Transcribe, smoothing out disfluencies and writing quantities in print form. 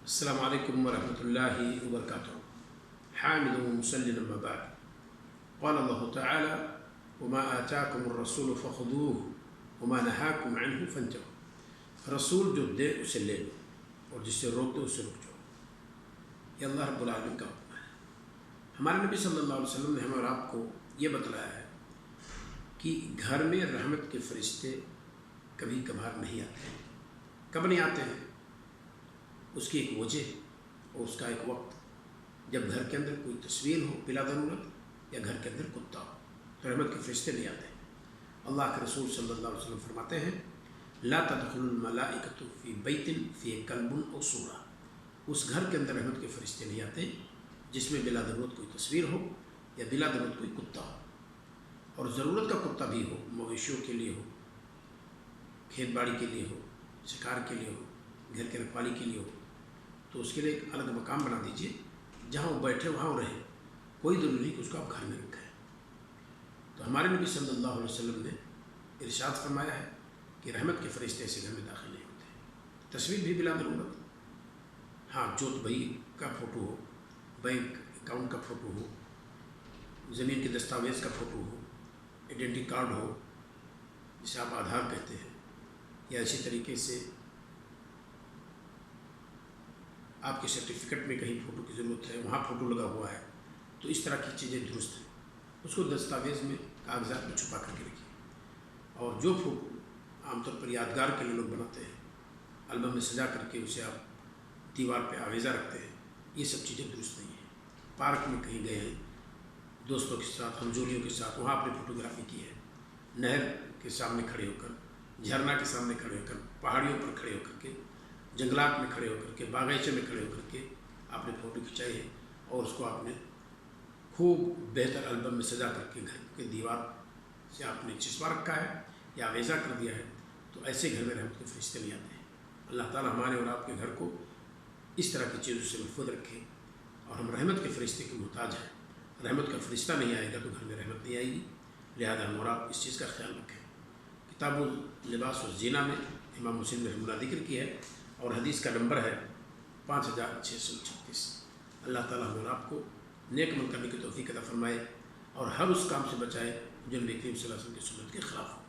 السلام علیکم ورحمۃ اللہ وبرکاتہ. حامد ومسلم اما بعد. قال اللہ تعالی وما آتاکم الرسول فخذوه وما نهاکم عنہ فانتہوا. رسول جو دے اسے لے لو اور جس سے روک دے اسے رک جاؤ. یہ اللہ رب العالمین کا حکم ہے. ہمارے نبی صلی اللہ علیہ وسلم نے ہمیں اور آپ کو یہ بتلایا ہے کہ گھر میں رحمت کے فرشتے کبھی کبھار نہیں آتے. کب نہیں آتے ہیں؟ اس کی ایک وجہ اور اس کا ایک وقت. جب گھر کے اندر کوئی تصویر ہو بلا ضرورت یا گھر کے اندر کتا ہو تو رحمت کے فرشتے نہیں آتے. اللہ کے رسول صلی اللہ علیہ وسلم فرماتے ہیں لا تدخل الملائکۃ فی بیت فی کلب او صورہ. اس گھر کے اندر رحمت کے فرشتے نہیں آتے جس میں بلا ضرورت کوئی تصویر ہو یا بلا ضرورت کوئی کتا ہو. اور ضرورت کا کتا بھی ہو، مویشیوں کے لیے ہو، کھیت باڑی کے لیے ہو، شکار کے لیے ہو، گھر کے رکھوالی کے لیے ہو، تو اس کے لیے ایک الگ مقام بنا دیجئے جہاں وہ بیٹھے وہاں وہ رہے. کوئی ضروری نہیں کہ اس کو آپ گھر میں رکھیں. تو ہمارے نبی صلی اللہ علیہ وسلم نے ارشاد فرمایا ہے کہ رحمت کے فرشتے ایسے گھر میں داخل نہیں ہوتے. تصویر بھی بلا ضرورت. ہاں جوت بھائی کا فوٹو ہو، بینک اکاؤنٹ کا فوٹو ہو، زمین کے دستاویز کا فوٹو ہو، آئیڈینٹی کارڈ ہو جسے آپ آدھار کہتے ہیں، یا اسی طریقے سے آپ کے سرٹیفکیٹ میں کہیں فوٹو کی ضرورت ہے وہاں فوٹو لگا ہوا ہے، تو اس طرح کی چیزیں درست ہیں. اس کو دستاویز میں کاغذات میں چھپا کر کے رکھیے. اور جو فوٹو عام طور پر یادگار کے لیے لوگ بناتے ہیں، البم میں سجا کر کے اسے آپ دیوار پہ آویزہ رکھتے ہیں، یہ سب چیزیں درست نہیں ہیں. پارک میں کہیں گئے ہیں دوستوں کے ساتھ، ہمجولیوں کے ساتھ، وہاں آپ نے فوٹوگرافی کی ہے. نہر کے سامنے کھڑے ہو کر، جھرنا کے سامنے کھڑے ہو کر، پہاڑیوں پر کھڑے ہو کر کے، جنگلات میں کھڑے ہو کر کے، باغیچے میں کھڑے ہو کر کے آپ نے فوٹو کھنچائی ہے اور اس کو آپ نے خوب بہتر البم میں سجا کر کے گھر کے دیوار سے آپ نے چسپا رکھا ہے یا آویزہ کر دیا ہے. تو ایسے گھر میں رحمت کے فرشتے نہیں آتے ہیں. اللہ تعالیٰ ہمارے اور آپ کے گھر کو اس طرح کی چیزوں سے محفوظ رکھے. اور ہم رحمت کے فرشتے کے محتاج ہیں. رحمت کا فرشتہ نہیں آئے گا تو گھر میں رحمت نہیں آئے گی. لہذا ہم اور آپ اس چیز کا خیال رکھیں. کتاب اللباس والزینہ میں امام مسلم نے رحمہ اللہ ذکر کی ہے اور حدیث کا نمبر ہے 5636. اللہ تعالیٰ ہم اور آپ کو نیک عمل کرنے کی توفیق عطا فرمائے اور ہر اس کام سے بچائے جو نبی کریم صلی اللہ علیہ وسلم کی سنت کے خلاف ہو.